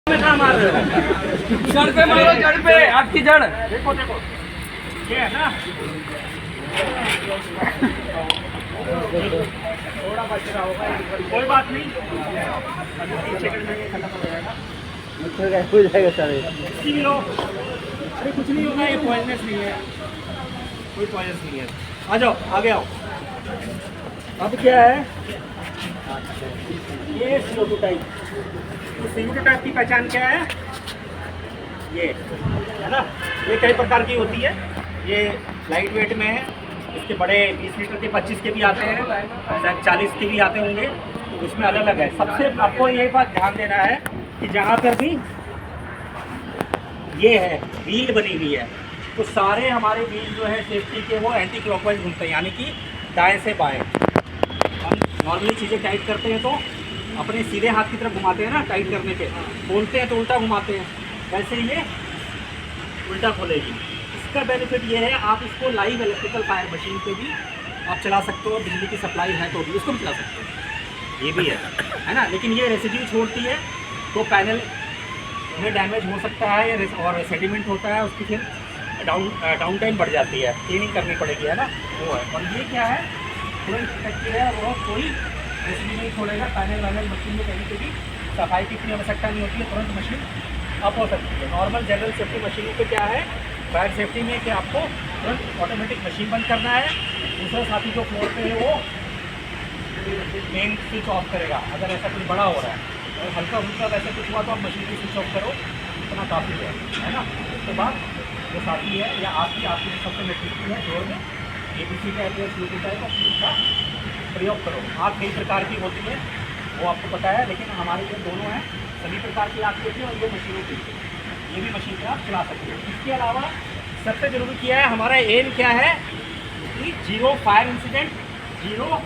जड़ पे मारो, जड़ पे, आपकी जड़ देखो देखो ये है ना, थोड़ा बच रहा होगा, कोई बात नहीं, अभी 30 सेकंड में ये खत्म हो जाएगा। हो जाएगा सर। इसकी भी लो, अरे कुछ नहीं होगा, ये पॉइजनस नहीं है, कोई पॉइजनस नहीं है। आ जाओ, आगे आओ। अब क्या है, ये CO2 टाइप, तो CO2 टाइप की पहचान क्या है, ये है ना, ये कई प्रकार की होती है। ये लाइट वेट में है, इसके बड़े 20 लीटर के 25 के भी आते हैं, शायद 40 के भी आते होंगे, तो इसमें अलग अलग है। सबसे आपको ये बात ध्यान देना है कि जहाँ पर भी ये है व्हील बनी हुई है, तो सारे हमारे व्हील जो है सेफ्टी के वो एंटी क्लॉकवाइज घूमते हैं, यानी कि दाएं से बाएं। हम नॉर्मली चीज़ें टाइट करते हैं तो अपने सीधे हाथ की तरफ घुमाते हैं ना, टाइट करने पे खोलते हैं तो उल्टा घुमाते हैं, वैसे ये उल्टा खोलेगी। इसका बेनिफिट ये है, आप इसको लाइव इलेक्ट्रिकल फायर मशीन पे भी आप चला सकते हो, बिजली की सप्लाई है तो भी उसको भी चला सकते हो, ये भी है ना। लेकिन ये रेसिड्यू छोड़ती है तो पैनल में डैमेज हो सकता है और सेडिमेंट होता है, उसकी फिर डाउन टाइम बढ़ जाती है, क्लीनिंग करनी पड़ेगी, है ना, वो है। और ये क्या है, तुरंत इफेक्टिव है, वो कोई रेसिड्यू नहीं छोड़ेगा। पैनल वैनल मशीन में कहीं से भी सफाई की इतनी आवश्यकता नहीं होती है, तुरंत मशीन अप हो सकती है। नॉर्मल जनरल सेफ्टी मशीनों पे क्या है, फायर सेफ्टी में कि आपको तुरंत ऑटोमेटिक मशीन बंद करना है, दूसरा साथी जो फ्लोर पे है वो मेन स्विच ऑफ करेगा अगर ऐसा कुछ बड़ा हो रहा है, और हल्का फुल्का वैसे कुछ हुआ तो आप मशीन की स्विच ऑफ करो, इतना काफ़ी है ना। उसके बाद जो साथी है या आपकी सबसे नेटवर्क है जोड़ में ABC टाइप या CO2 टाइप उसका प्रयोग करो। आग कई प्रकार की होती है वो आपको पता है, लेकिन हमारे जो दोनों हैं सभी प्रकार की आग होती है, और ये मशीनों की ये भी मशीन पर आप चला सकते हो। इसके अलावा सबसे ज़रूरी क्या है, हमारा एम क्या है कि 0 फायर इंसिडेंट, 0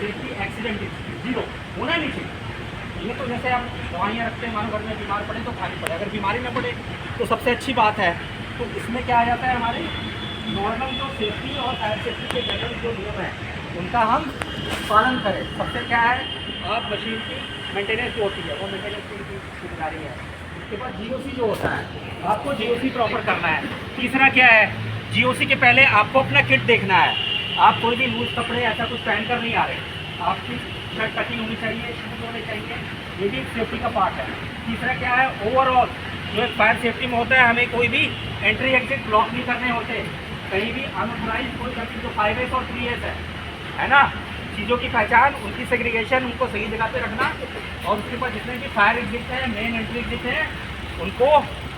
सेफ्टी एक्सीडेंट, 0 होना नहीं चाहिए। ये तो जैसे आप दवाइयाँ रखते हैं, मानो घर में बीमार पड़े तो खानी पड़े, अगर बीमारी में पड़े तो सबसे अच्छी बात है। तो इसमें क्या आ जाता है, हमारे नॉर्मल जो सेफ्टी और फायर सेफ्टी के जनरल जो नियम है उनका हम पालन करें। सबसे क्या है, आप मशीन की मेंटेनेंस जो होती है वो मेंटेनेंस की जिम्मेदारी है। उसके बाद GOC जो होता है, आपको GOC प्रॉपर करना है। तीसरा क्या है, GOC के पहले आपको अपना किट देखना है। आप कोई भी लूज कपड़े ऐसा कुछ पहन कर नहीं आ रहे, आपकी शर्ट कटिंग होनी चाहिए, शूज होने चाहिए, ये भी सेफ्टी का पार्ट है। तीसरा क्या है, ओवरऑल जो एक फायर सेफ्टी में होता है, हमें कोई भी एंट्री एग्जिट ब्लॉक नहीं करने होते, कहीं भी अनऑथराइज कोई गलती जो 5S और 3S है ना, चीज़ों की पहचान, उनकी सेग्रीगेशन, उनको सही जगह पे रखना, और उसके बाद जितने भी फायर एग्जिट है, मेन एंट्री एग्जिट है, उनको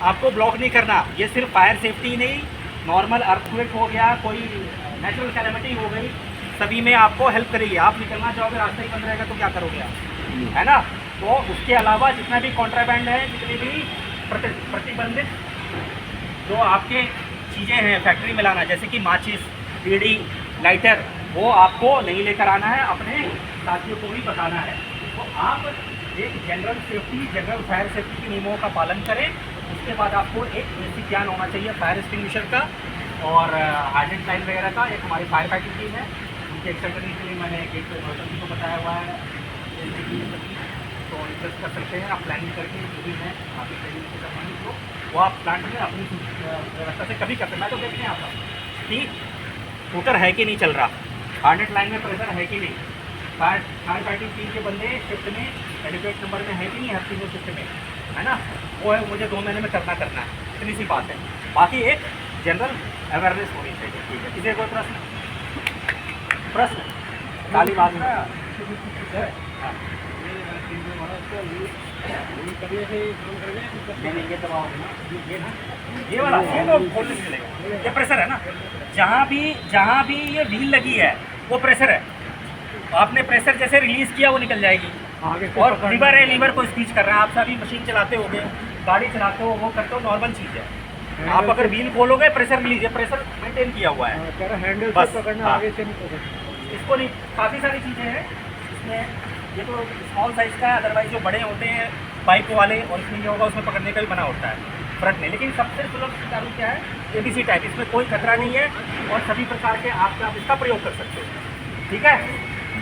आपको ब्लॉक नहीं करना। ये सिर्फ फायर सेफ्टी नहीं, नॉर्मल अर्थक्वेक हो गया, कोई नेचुरल कैलेमिटी हो गई, सभी में आपको हेल्प करेगी। आप निकलना चाहोगे, रास्ता ही बंद रहेगा तो क्या करोगे आप, है ना। तो उसके अलावा जितना भी कॉन्ट्राबैंड है, जितनी भी प्रतिबंधित जो आपके चीज़ें हैं फैक्ट्री में लाना, जैसे कि माचिस, बीड़ी, लाइटर, वो आपको नहीं लेकर आना है, अपने साथियों को भी बताना है। तो आप एक general safety, general fire safety के नियमों का पालन करें। उसके बाद आपको एक बेसिक ज्ञान होना चाहिए फायर एक्सटिंग्विशर का और हाइड्रेंट लाइन वगैरह का। एक हमारी फायर फाइटिंग टीम है, उनके एक्शन करने के लिए मैंने एक इमरजेंसी को बताया हुआ है, तो इंटरेस्ट कर सकते हैं आप प्लानिंग करके, जो भी है आपकी ट्रेनिंग से करवानी तो वो आप प्लान में अपनी व्यवस्था से कभी करते हैं। मैं तो देखने आता हूँ कि स्कूटर है कि नहीं चल रहा, हार्नेट लाइन में प्रेशर है कि नहीं, फायर फाइटिंग टीम के बंदे शिफ्ट में एडिक्वेट नंबर में है कि नहीं, हर चीज़ शिफ्ट में है ना, वो है मुझे 2 महीने में करना है, इतनी सी बात है। बाकी एक जनरल अवेयरनेस होनी चाहिए। ठीक है, किसी कोई प्रश्न काली बात में ये वाला ये तो खोलने से चलेगा, ये प्रेशर है ना, जहाँ भी ये व्हील लगी है वो प्रेशर है, आपने प्रेशर जैसे रिलीज किया वो निकल जाएगी। और लीवर है, लीवर को स्क्वीज कर रहा है। आप सभी मशीन चलाते होगे, गाड़ी चलाते हो, वो करते हो, नॉर्मल चीज़ है। आप अगर व्हील खोलोगे प्रेशर रिलीज है, प्रेशर मेंटेन किया हुआ है, हैंडल बस से पकड़ना, आगे से नहीं पकड़ना। इसको नहीं, काफ़ी सारी चीज़ें हैं इसमें। ये तो स्मॉल साइज़ का है, अदरवाइज जो बड़े होते हैं पाइप वाले और इसमें जो होगा उसमें पकड़ने का भी बना होता है, फर्क नहीं। लेकिन सबसे सुलभ सुचारू क्या है, ABC टाइप, इसमें कोई खतरा नहीं है और सभी प्रकार के आप इसका प्रयोग कर सकते हो। ठीक है,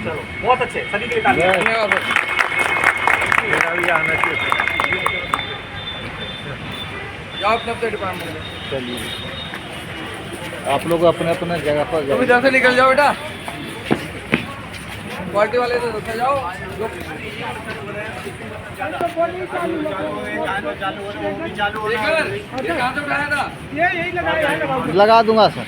चलो बहुत अच्छे, सभी के लिए तालियां। धन्यवाद। मेरा भी आना चाहिए। जाओ अपने अपने डिपार्टमेंट में। चलिए, आप लोग अपने अपने जगह पर तुम जाओ। इधर से निकल जाओ बेटा, क्वालिटी वाले से उतर जाओ। शेखर, ये कहाँ से उठाया था? लगा दूंगा सर।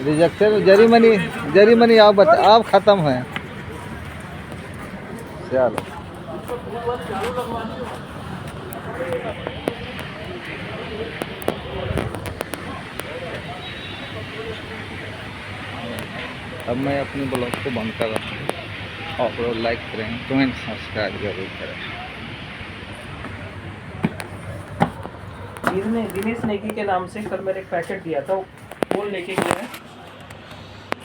रिजेक्शन जरी मनी आप खत्म है। चलो अब मैं अपने ब्लॉग को बंद कर रहा हूँ। आप लोग लाइक करें, कमेंट सब्सक्राइब जरूर करें। दिनेश नेगी के नाम से कल मैंने एक पैकेट दिया था, वो लेके गया है।